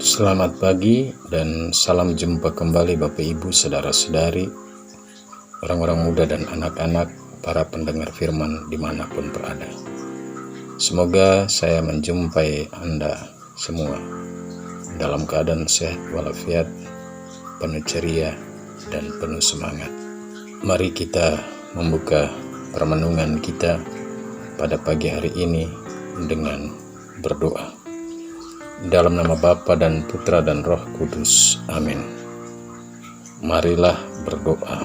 Selamat pagi dan salam jumpa kembali Bapak Ibu, Saudara-saudari, orang-orang muda dan anak-anak, para pendengar firman dimanapun berada. Semoga saya menjumpai Anda semua dalam keadaan sehat walafiat, penuh ceria dan penuh semangat. Mari kita membuka permenungan kita pada pagi hari ini dengan berdoa. Dalam nama Bapa dan Putra dan Roh Kudus. Amin. Marilah berdoa.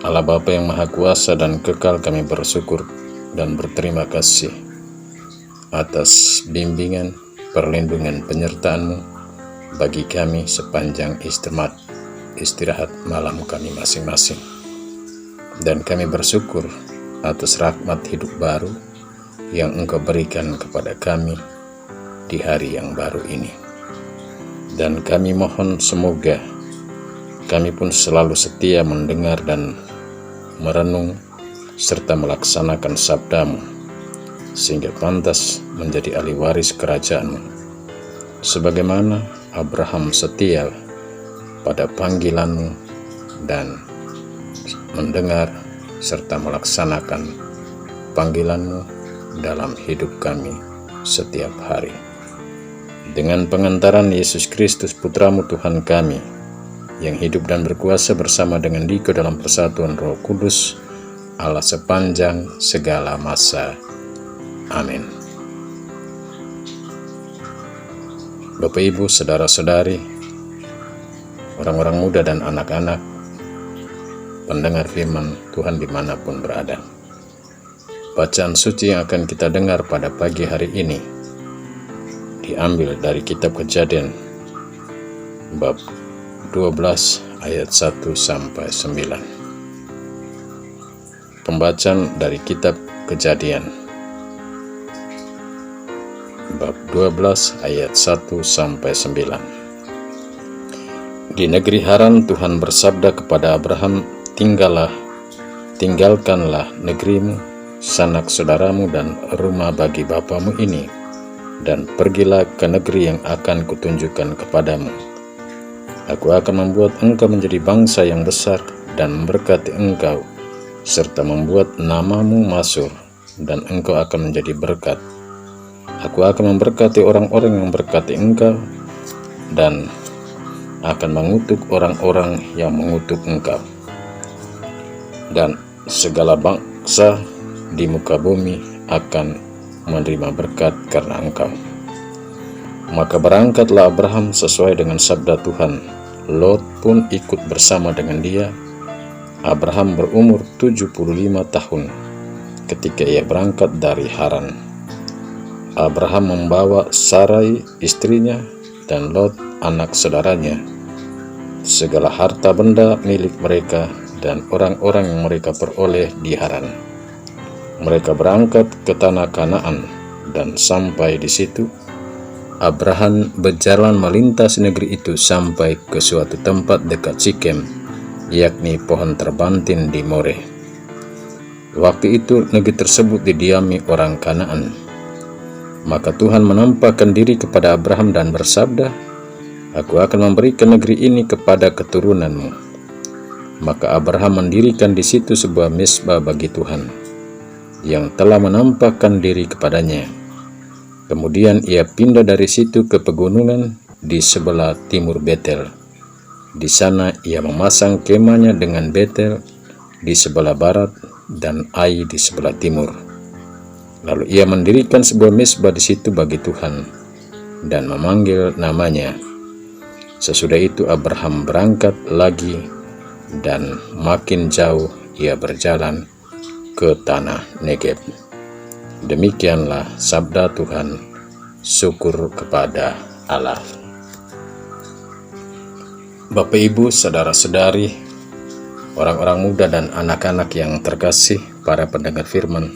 Allah Bapa yang Maha Kuasa dan Kekal, kami bersyukur dan berterima kasih atas bimbingan, perlindungan, penyertaan-Mu bagi kami sepanjang istirahat malam kami masing-masing. Dan kami bersyukur atas rahmat hidup baru yang Engkau berikan kepada kami di hari yang baru ini. Dan kami mohon semoga kami pun selalu setia mendengar dan merenung serta melaksanakan sabda-Mu, sehingga pantas menjadi ahli waris kerajaan-Mu. Sebagaimana Abraham setia pada panggilan-Mu dan mendengar serta melaksanakan panggilan-Mu dalam hidup kami setiap hari. Dengan pengantaran Yesus Kristus Putra-Mu Tuhan kami, yang hidup dan berkuasa bersama dengan Dikau dalam persatuan Roh Kudus, Allah sepanjang segala masa. Amin. Bapak Ibu, Saudara-saudari, orang-orang muda dan anak-anak, pendengar firman Tuhan dimanapun berada. Bacaan suci yang akan kita dengar pada pagi hari ini diambil dari kitab Kejadian bab 12 ayat 1-9. Pembacaan dari kitab Kejadian bab 12 ayat 1-9. Di negeri Haran Tuhan bersabda kepada Abraham, tinggalkanlah negerimu, sanak saudaramu dan rumah bagi bapamu ini, dan pergilah ke negeri yang akan kutunjukkan kepadamu. Aku akan membuat engkau menjadi bangsa yang besar dan memberkati engkau, serta membuat namamu masyhur, dan engkau akan menjadi berkat. Aku akan memberkati orang-orang yang memberkati engkau, dan akan mengutuk orang-orang yang mengutuk engkau. Dan segala bangsa di muka bumi akan menerima berkat karena engkau. Maka berangkatlah Abraham sesuai dengan sabda Tuhan. Lot pun ikut bersama dengan dia. Abraham berumur 75 tahun ketika ia berangkat dari Haran. Abraham membawa Sarai istrinya dan Lot anak saudaranya, segala harta benda milik mereka dan orang-orang yang mereka peroleh di Haran. Mereka berangkat ke tanah Kanaan, dan sampai di situ Abraham berjalan melintas negeri itu sampai ke suatu tempat dekat Sikem, yakni pohon terbantin di More. Waktu itu negeri tersebut didiami orang Kanaan. Maka Tuhan menampakkan diri kepada Abraham dan bersabda, "Aku akan memberikan negeri ini kepada keturunanmu." Maka Abraham mendirikan di situ sebuah mezbah bagi Tuhan yang telah menampakkan diri kepadanya. Kemudian ia pindah dari situ ke pegunungan di sebelah timur Betel. Di sana ia memasang kemahnya dengan Betel di sebelah barat dan Ai di sebelah timur. Lalu ia mendirikan sebuah mezbah di situ bagi Tuhan dan memanggil namanya. Sesudah itu Abraham berangkat lagi, dan makin jauh ia berjalan ke tanah Negeb. Demikianlah sabda Tuhan. Syukur kepada Allah. Bapak Ibu, Saudara-saudari, orang-orang muda dan anak-anak yang terkasih, para pendengar firman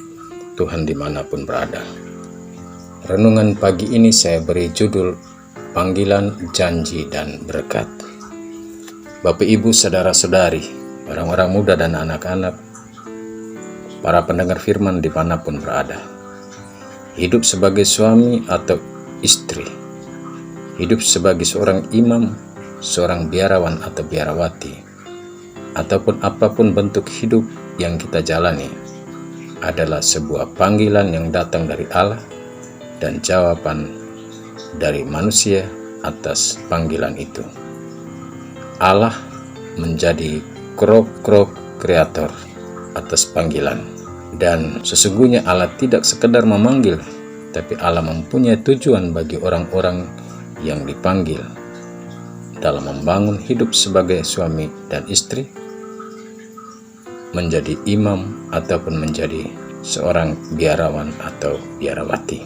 Tuhan dimanapun berada. Renungan pagi ini saya beri judul Panggilan, Janji, dan Berkat. Bapak Ibu, Saudara-saudari, orang-orang muda dan anak-anak, para pendengar firman dimanapun berada. Hidup sebagai suami atau istri, hidup sebagai seorang imam, seorang biarawan atau biarawati, ataupun apapun bentuk hidup yang kita jalani adalah sebuah panggilan yang datang dari Allah dan jawaban dari manusia atas panggilan itu. Allah menjadi krok kreator atas panggilan, dan sesungguhnya Allah tidak sekedar memanggil, tapi Allah mempunyai tujuan bagi orang-orang yang dipanggil dalam membangun hidup sebagai suami dan istri, menjadi imam ataupun menjadi seorang biarawan atau biarawati.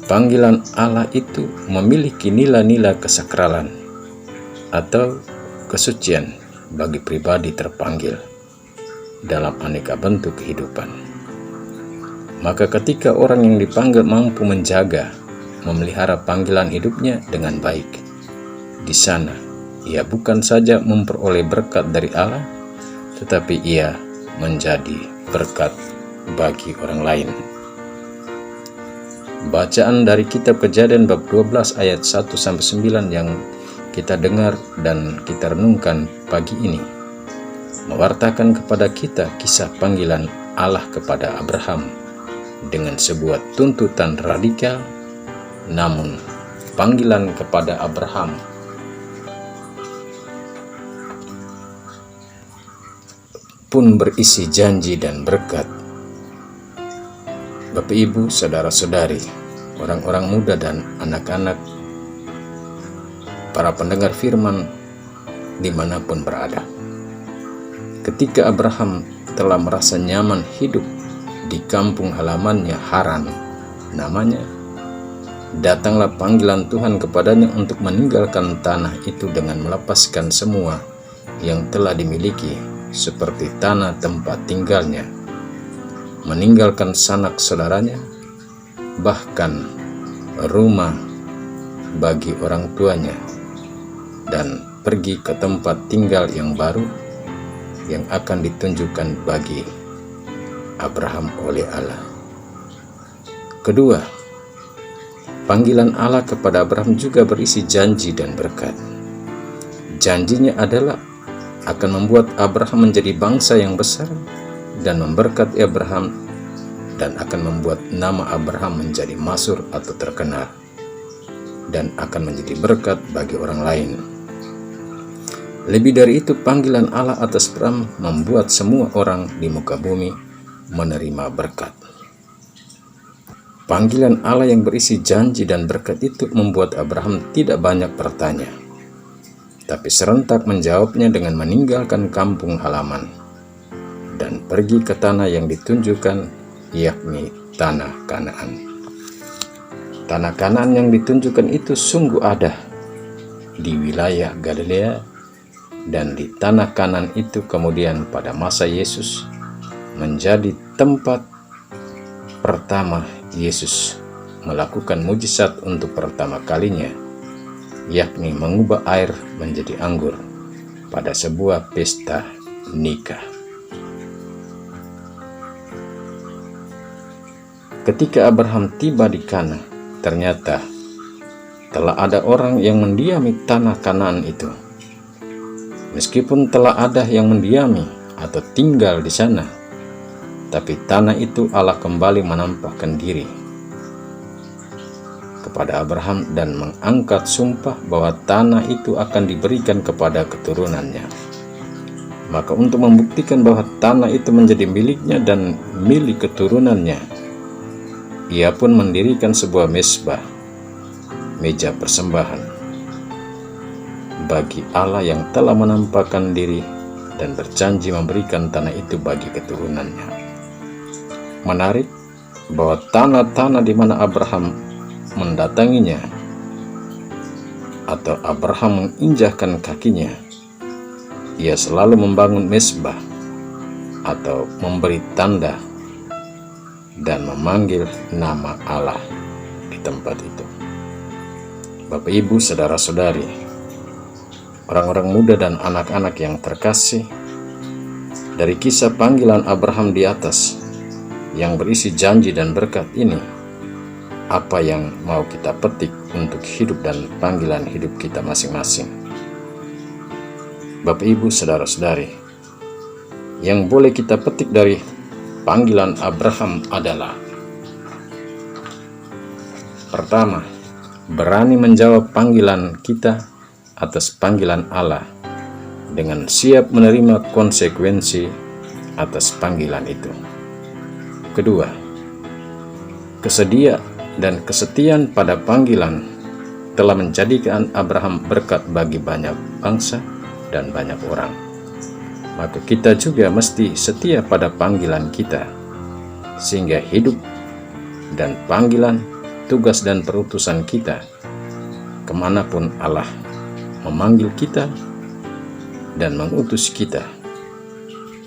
Panggilan Allah itu memiliki nilai-nilai kesakralan atau kesucian bagi pribadi terpanggil dalam aneka bentuk kehidupan. Maka ketika orang yang dipanggil mampu menjaga, memelihara panggilan hidupnya dengan baik, di sana ia bukan saja memperoleh berkat dari Allah, tetapi ia menjadi berkat bagi orang lain. Bacaan dari kitab Kejadian bab 12 ayat 1-9 yang kita dengar dan kita renungkan pagi ini mewartakan kepada kita kisah panggilan Allah kepada Abraham dengan sebuah tuntutan radikal, namun panggilan kepada Abraham pun berisi janji dan berkat. Bapak, Ibu, saudara-saudari, orang-orang muda dan anak-anak, para pendengar firman dimanapun berada. Ketika Abraham telah merasa nyaman hidup di kampung halamannya Haran namanya, datanglah panggilan Tuhan kepadanya untuk meninggalkan tanah itu dengan melepaskan semua yang telah dimiliki, seperti tanah tempat tinggalnya, meninggalkan sanak saudaranya, bahkan rumah bagi orang tuanya, dan pergi ke tempat tinggal yang baru yang akan ditunjukkan bagi Abraham oleh Allah. Kedua, panggilan Allah kepada Abraham juga berisi janji dan berkat. Janjinya adalah akan membuat Abraham menjadi bangsa yang besar dan memberkati Abraham, dan akan membuat nama Abraham menjadi masyhur atau terkenal, dan akan menjadi berkat bagi orang lain. Lebih dari itu, panggilan Allah atas Abraham membuat semua orang di muka bumi menerima berkat. Panggilan Allah yang berisi janji dan berkat itu membuat Abraham tidak banyak bertanya, tapi serentak menjawabnya dengan meninggalkan kampung halaman dan pergi ke tanah yang ditunjukkan, yakni tanah Kanaan. Tanah Kanaan yang ditunjukkan itu sungguh ada di wilayah Galilea, dan di tanah Kanaan itu kemudian pada masa Yesus menjadi tempat pertama Yesus melakukan mujizat untuk pertama kalinya, yakni mengubah air menjadi anggur pada sebuah pesta nikah. Ketika Abraham tiba di Kana, ternyata telah ada orang yang mendiami tanah Kanaan itu. Meskipun telah ada yang mendiami atau tinggal di sana, tapi tanah itu Allah kembali menampakkan diri kepada Abraham dan mengangkat sumpah bahwa tanah itu akan diberikan kepada keturunannya. Maka untuk membuktikan bahwa tanah itu menjadi miliknya dan milik keturunannya, ia pun mendirikan sebuah mezbah, meja persembahan, bagi Allah yang telah menampakkan diri dan berjanji memberikan tanah itu bagi keturunannya. Menarik bahwa tanah-tanah di mana Abraham mendatanginya atau Abraham menginjakkan kakinya, ia selalu membangun mezbah atau memberi tanda dan memanggil nama Allah di tempat itu. Bapak, Ibu, saudara-saudari, orang-orang muda dan anak-anak yang terkasih, dari kisah panggilan Abraham di atas yang berisi janji dan berkat ini, apa yang mau kita petik untuk hidup dan panggilan hidup kita masing-masing. Bapak, Ibu, saudara-saudari, yang boleh kita petik dari panggilan Abraham adalah: pertama, berani menjawab panggilan kita atas panggilan Allah dengan siap menerima konsekuensi atas panggilan itu. Kedua, kesedia dan kesetiaan pada panggilan telah menjadikan Abraham berkat bagi banyak bangsa dan banyak orang. Maka kita juga mesti setia pada panggilan kita, sehingga hidup dan panggilan, tugas dan perutusan kita, kemanapun Allah memanggil kita dan mengutus kita,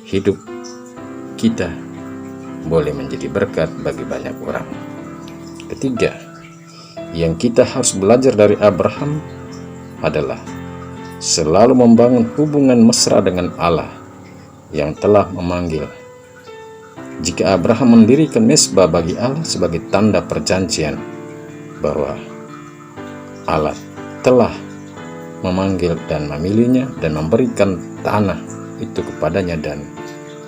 hidup kita boleh menjadi berkat bagi banyak orang. Ketiga, yang kita harus belajar dari Abraham adalah selalu membangun hubungan mesra dengan Allah yang telah memanggil. Jika Abraham mendirikan mezbah bagi Allah sebagai tanda perjanjian bahwa Allah telah memanggil dan memilihnya dan memberikan tanah itu kepadanya dan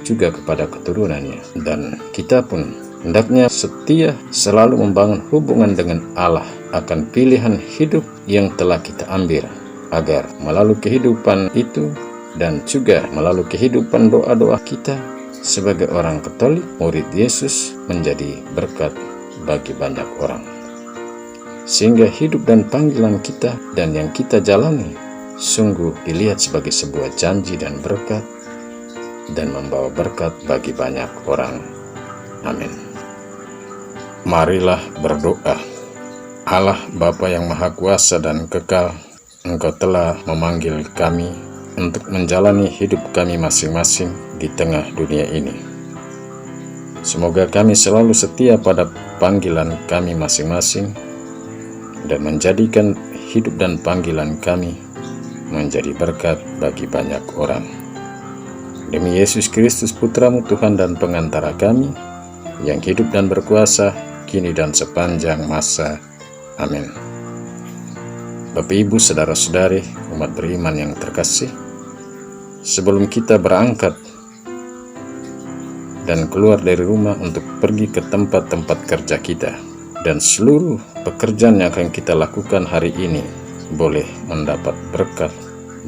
juga kepada keturunannya, dan kita pun hendaknya setia selalu membangun hubungan dengan Allah akan pilihan hidup yang telah kita ambil, agar melalui kehidupan itu dan juga melalui kehidupan doa-doa kita sebagai orang Katolik, murid Yesus, menjadi berkat bagi banyak orang. Sehingga hidup dan panggilan kita dan yang kita jalani sungguh dilihat sebagai sebuah janji dan berkat, dan membawa berkat bagi banyak orang. Amin. Marilah berdoa. Allah Bapa yang Maha Kuasa dan Kekal, Engkau telah memanggil kami untuk menjalani hidup kami masing-masing di tengah dunia ini. Semoga kami selalu setia pada panggilan kami masing-masing dan menjadikan hidup dan panggilan kami menjadi berkat bagi banyak orang. Demi Yesus Kristus, Putra-Mu, Tuhan dan Pengantara kami, yang hidup dan berkuasa kini dan sepanjang masa. Amin. Bapak, Ibu, saudara-saudari, umat beriman yang terkasih, sebelum kita berangkat dan keluar dari rumah untuk pergi ke tempat-tempat kerja kita, dan seluruh pekerjaan yang akan kita lakukan hari ini boleh mendapat berkat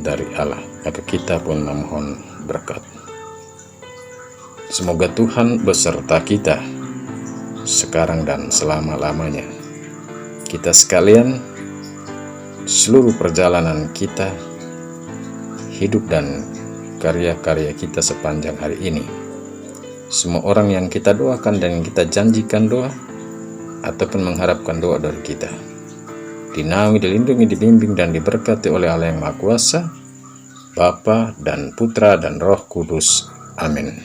dari Allah, maka kita pun memohon berkat. Semoga Tuhan beserta kita sekarang dan selama-lamanya. Kita sekalian, seluruh perjalanan kita, hidup dan karya-karya kita sepanjang hari ini, semua orang yang kita doakan dan yang kita janjikan doa ataupun mengharapkan doa dari kita, dinaungi, dilindungi, dibimbing dan diberkati oleh Allah yang Maha Kuasa, Bapa dan Putra dan Roh Kudus. Amin.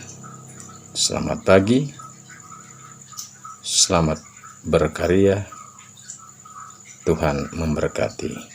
Selamat pagi, selamat berkarya, Tuhan memberkati.